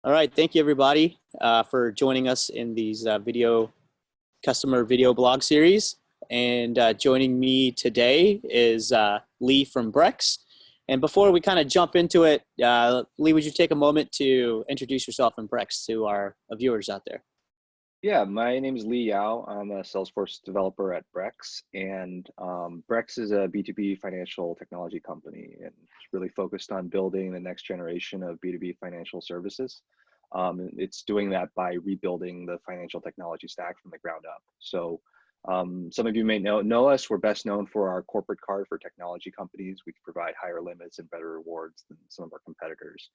All right, thank you everybody for joining us in these customer video blog series. And joining me today is Lee from Brex. And before we kind of jump into it, Lee, would you take a moment to introduce yourself and Brex to our viewers out there? Yeah, my name is Lee Yao. I'm a Salesforce developer at Brex, and Brex is a B2B financial technology company, and it's really focused on building the next generation of B2B financial services. It's doing that by rebuilding the financial technology stack from the ground up. So some of you may know us. We're best known for our corporate card for technology companies. We can provide higher limits and better rewards than some of our competitors.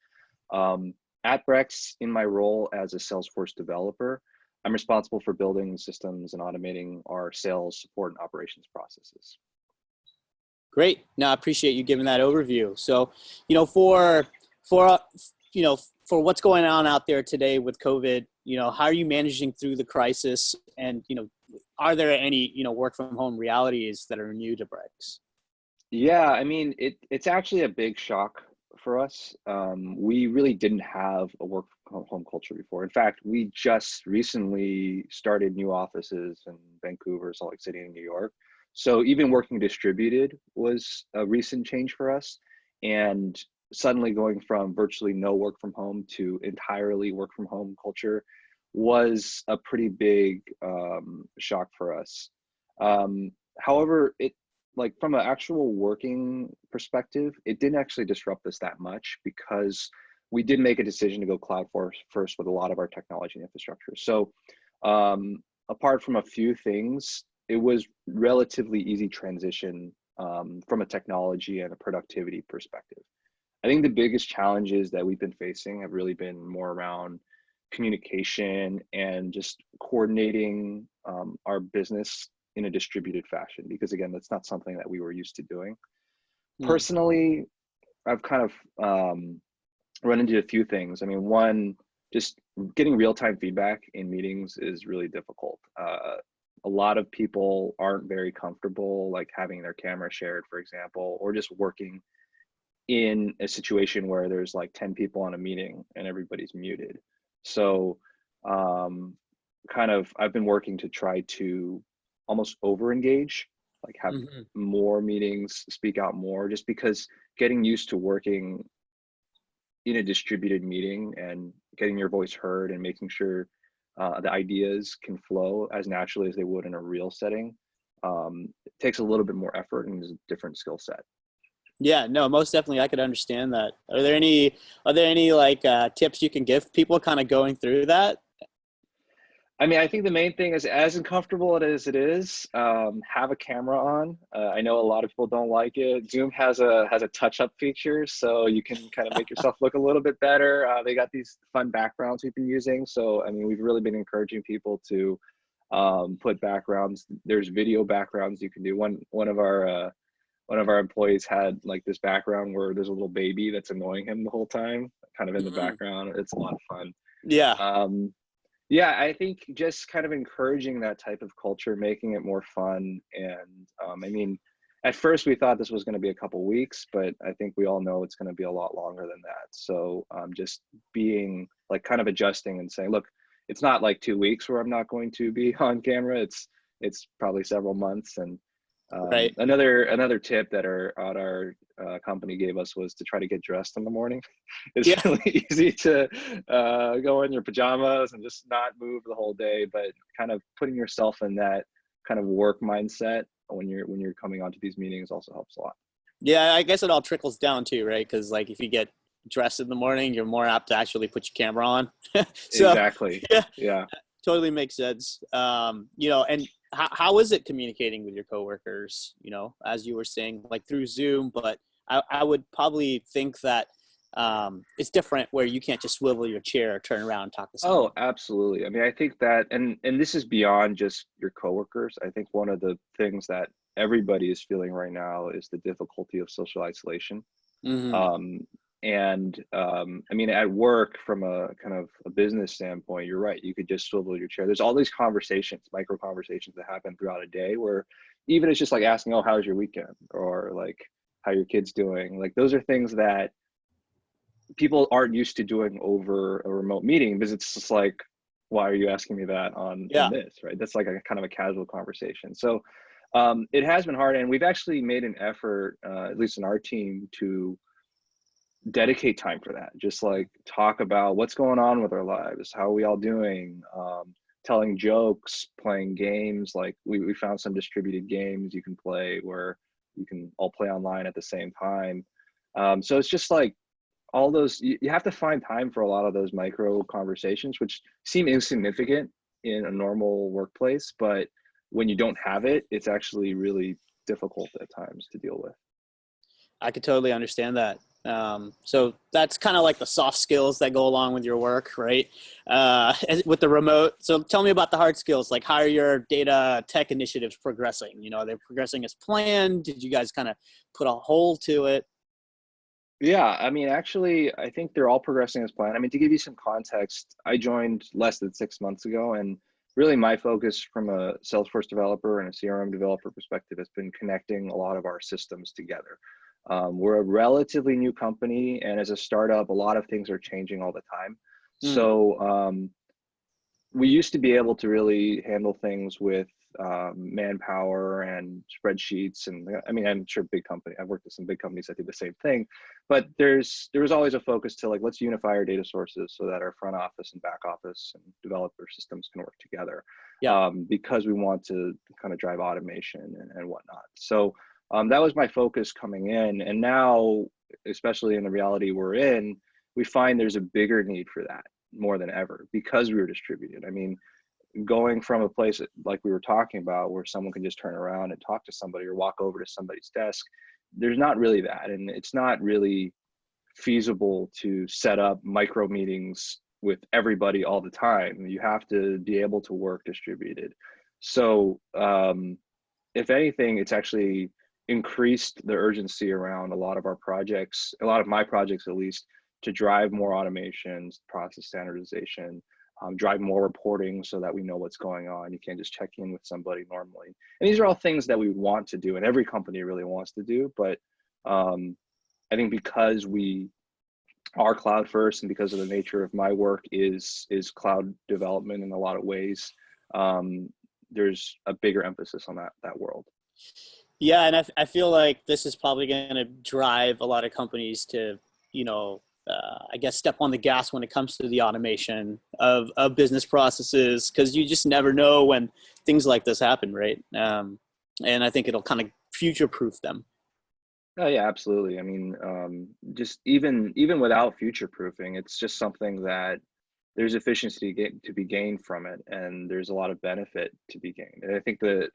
At Brex, in my role as a Salesforce developer, I'm responsible for building systems and automating our sales, support, and operations processes. Great. No, I appreciate you giving that overview. So, for what's going on out there today with COVID, how are you managing through the crisis? And, are there any, work from home realities that are new to Brex? Yeah, I mean, it's actually a big shock for us. We really didn't have a work from home culture before. In fact, we just recently started new offices in Vancouver, Salt Lake City, and New York. So even working distributed was a recent change for us. And suddenly going from virtually no work from home to entirely work from home culture was a pretty big shock for us. However, like from an actual working perspective, it didn't actually disrupt us that much because we did make a decision to go cloud first with a lot of our technology and infrastructure. So apart from a few things, it was relatively easy transition from a technology and a productivity perspective. I think the biggest challenges that we've been facing have really been more around communication and just coordinating our business in a distributed fashion, because again, that's not something that we were used to doing. Personally, I've kind of run into a few things. I mean, one, just getting real-time feedback in meetings is really difficult. A lot of people aren't very comfortable like having their camera shared, for example, or just working in a situation where there's like 10 people on a meeting and everybody's muted. So I've been working to try to almost over engage, like have more meetings, speak out more, just because getting used to working in a distributed meeting and getting your voice heard and making sure the ideas can flow as naturally as they would in a real setting, it takes a little bit more effort and is a different skill set. Yeah, no, most definitely. I could understand that. Are there any like tips you can give people kind of going through that? I mean, I think the main thing is, as uncomfortable as it is, have a camera on. I know a lot of people don't like it. Zoom has a touch-up feature, so you can kind of make yourself look a little bit better. They got these fun backgrounds we've been using. So, I mean, we've really been encouraging people to put backgrounds. There's video backgrounds you can do. One of our employees had like this background where there's a little baby that's annoying him the whole time, kind of in the background. It's a lot of fun. Yeah. Yeah, I think just kind of encouraging that type of culture, making it more fun. And I mean, at first we thought this was going to be a couple weeks, but I think we all know it's going to be a lot longer than that. So just being like kind of adjusting and saying, look, it's not like 2 weeks where I'm not going to be on camera. It's probably several months. And Right. Another tip that our company gave us was to try to get dressed in the morning. It's Yeah. really easy to go in your pajamas and just not move the whole day, but kind of putting yourself in that kind of work mindset when you're coming onto these meetings also helps a lot. Yeah, I guess it all trickles down too, right? Because like if you get dressed in the morning, you're more apt to actually put your camera on. So Exactly. yeah, Yeah. totally makes sense. And how is it communicating with your coworkers, as you were saying, like through Zoom, but I would probably think that it's different where you can't just swivel your chair or turn around and talk to someone. Oh, absolutely. I mean, I think that, and this is beyond just your coworkers. I think one of the things that everybody is feeling right now is the difficulty of social isolation. Um, I mean, at work, from a kind of a business standpoint, you're right. You could just swivel your chair. There's all these conversations, micro conversations that happen throughout a day where even it's just like asking, oh, how's your weekend? Or like, how your kids doing? Like, those are things that people aren't used to doing over a remote meeting, because it's just like, why are you asking me that in Yeah. this, right? That's like a kind of a casual conversation. So it has been hard, and we've actually made an effort, at least in our team, to dedicate time for that. Just like talk about what's going on with our lives, how are we all doing, telling jokes, playing games. Like we found some distributed games you can play where you can all play online at the same time. So it's just like all those, you have to find time for a lot of those micro conversations, which seem insignificant in a normal workplace, but when you don't have it, it's actually really difficult at times to deal with. I could totally understand that. So that's kind of like the soft skills that go along with your work, right? With the remote. So tell me about the hard skills. Like, how are your data tech initiatives progressing? You know, are they progressing as planned? Did you guys kind of put a hole to it? Yeah, I mean, actually, I think they're all progressing as planned. I mean, to give you some context, I joined less than 6 months ago, and really my focus from a Salesforce developer and a CRM developer perspective has been connecting a lot of our systems together. We're a relatively new company, and as a startup, a lot of things are changing all the time. Mm, So we used to be able to really handle things with manpower and spreadsheets, and I mean, I'm sure I've worked at some big companies that do the same thing, but there was always a focus to like, let's unify our data sources so that our front office and back office and developer systems can work together, yeah. because we want to kind of drive automation and whatnot. So that was my focus coming in, and now, especially in the reality we're in, we find there's a bigger need for that more than ever because we were distributed. I mean, going from a place like we were talking about where someone can just turn around and talk to somebody or walk over to somebody's desk, there's not really that. And it's not really feasible to set up micro meetings with everybody all the time. You have to be able to work distributed. So if anything, it's actually increased the urgency around a lot of our projects, a lot of my projects at least, to drive more automations, process standardization, drive more reporting so that we know what's going on. You can't just check in with somebody normally. And these are all things that we want to do, and every company really wants to do. But I think because we are cloud first, and because of the nature of my work is cloud development in a lot of ways, there's a bigger emphasis on that world. Yeah, and I feel like this is probably going to drive a lot of companies to, you know, I guess step on the gas when it comes to the automation of business processes, because you just never know when things like this happen, right? And I think it'll kind of future-proof them. Oh yeah, absolutely. I mean, just even without future proofing, it's just something that there's efficiency to be gained from it, and there's a lot of benefit to be gained. And I think the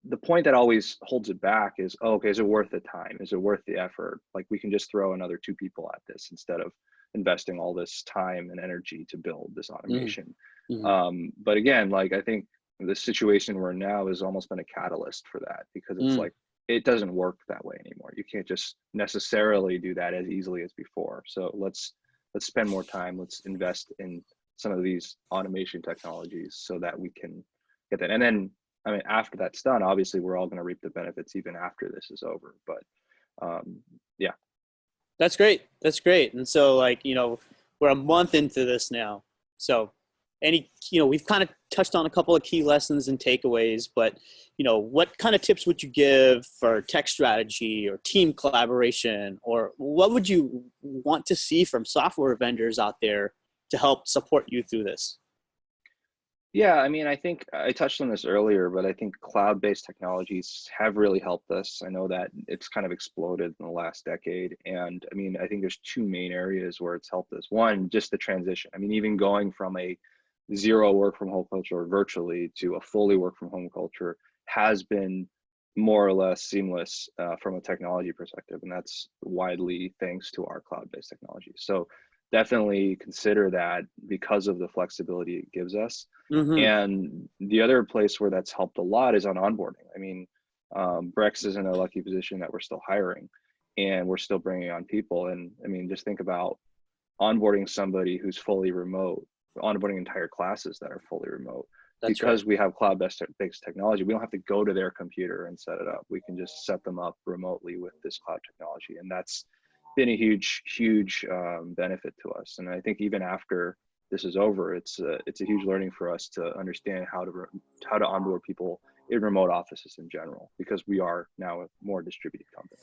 the point that always holds it back is, oh, okay, is it worth the time? Is it worth the effort? Like, we can just throw another two people at this instead of investing all this time and energy to build this automation. Mm-hmm. But again, like, I think the situation we're in now has almost been a catalyst for that, because it's like, it doesn't work that way anymore. You can't just necessarily do that as easily as before. So let's spend more time. Let's invest in some of these automation technologies so that we can get that. And then, I mean, after that's done, obviously we're all going to reap the benefits even after this is over. But yeah. That's great. That's great. And so, like, you know, we're a month into this now. So we've kind of touched on a couple of key lessons and takeaways, but, you know, what kind of tips would you give for tech strategy or team collaboration, or what would you want to see from software vendors out there to help support you through this? Yeah, I mean, I think I touched on this earlier, but I think cloud-based technologies have really helped us. I know that it's kind of exploded in the last decade. And I mean, I think there's two main areas where it's helped us. One, just the transition. I mean, even going from a zero work from home culture virtually to a fully work from home culture has been more or less seamless from a technology perspective. And that's widely thanks to our cloud-based technology. So definitely consider that because of the flexibility it gives us. Mm-hmm. And the other place where that's helped a lot is on onboarding. I mean, Brex is in a lucky position that we're still hiring and we're still bringing on people. And I mean, just think about onboarding somebody who's fully remote, onboarding entire classes that are fully remote. That's right. Because we have cloud-based technology, we don't have to go to their computer and set it up. We can just set them up remotely with this cloud technology. And that's been a huge benefit to us. And I think even after this is over, it's a huge learning for us to understand how to onboard people in remote offices in general, because we are now a more distributed company.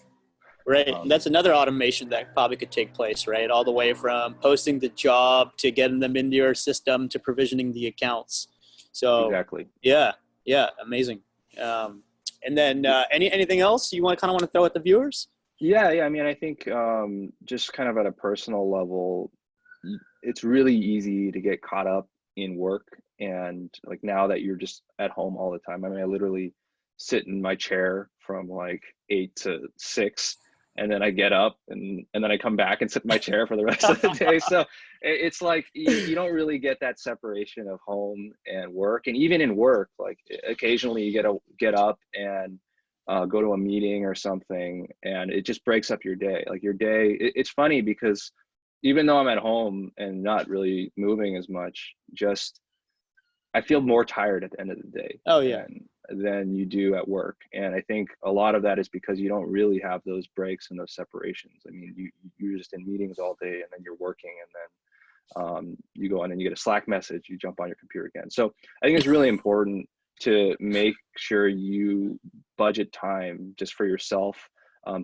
Right. And that's another automation that probably could take place, right? All the way from posting the job to getting them into your system to provisioning the accounts. So Exactly. yeah, amazing. And then anything else you kind of want to throw at the viewers? Yeah. I mean, I think just kind of at a personal level, it's really easy to get caught up in work. And like now that you're just at home all the time, I mean, I literally sit in my chair from like 8 to 6, and then I get up and then I come back and sit in my chair for the rest of the day. So it's like you don't really get that separation of home and work. And even in work, like occasionally you get up and go to a meeting or something, and it just breaks up your day. Like your day, it's funny because even though I'm at home and not really moving as much, just I feel more tired at the end of the day. Oh yeah. Than you do at work. And I think a lot of that is because you don't really have those breaks and those separations. I mean, you're just in meetings all day, and then you're working, and then you go on and you get a Slack message, you jump on your computer again. So I think it's really important to make sure you budget time just for yourself.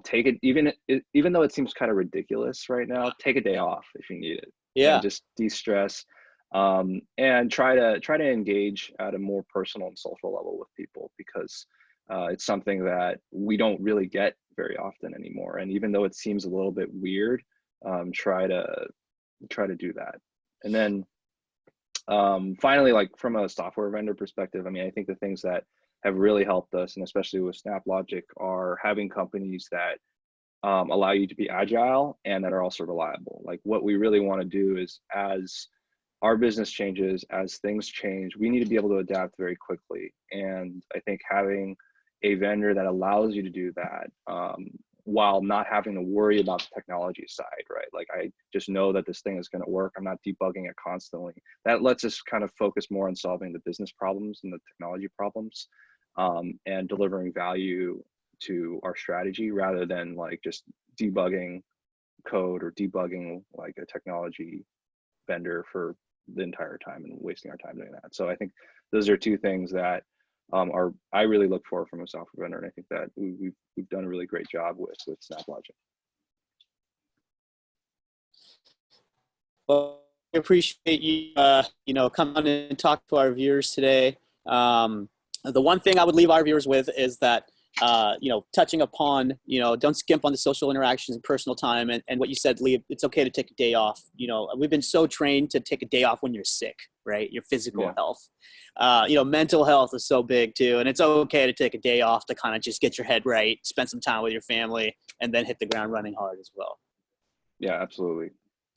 Take it, even though it seems kind of ridiculous right now, take a day off if you need it. Yeah. And just de-stress. And try to engage at a more personal and social level with people, because it's something that we don't really get very often anymore. And even though it seems a little bit weird, try to do that. And then finally, like from a software vendor perspective, I mean, I think the things that have really helped us, and especially with SnapLogic, are having companies that allow you to be agile and that are also reliable. Like what we really want to do is, as our business changes, as things change, we need to be able to adapt very quickly. And I think having a vendor that allows you to do that while not having to worry about the technology side, right? Like I just know that this thing is going to work. I'm not debugging it constantly. That lets us kind of focus more on solving the business problems and the technology problems, and delivering value to our strategy, rather than like just debugging code or debugging like a technology vendor for the entire time and wasting our time doing that. So I think those are two things that I really look for from a software vendor, and I think that we've done a really great job with SnapLogic. Well, I appreciate you coming on and talk to our viewers today. The one thing I would leave our viewers with is that touching upon, don't skimp on the social interactions and personal time, and what you said, Lee, it's okay to take a day off. We've been so trained to take a day off when you're sick, right? Your physical health. Mental health is so big too, and it's okay to take a day off to kind of just get your head right, spend some time with your family, and then hit the ground running hard as well. Yeah, absolutely.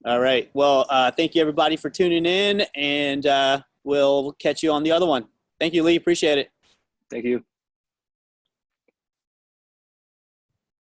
All right. Well, thank you everybody for tuning in, and we'll catch you on the other one. Thank you, Lee. Appreciate it. Thank you.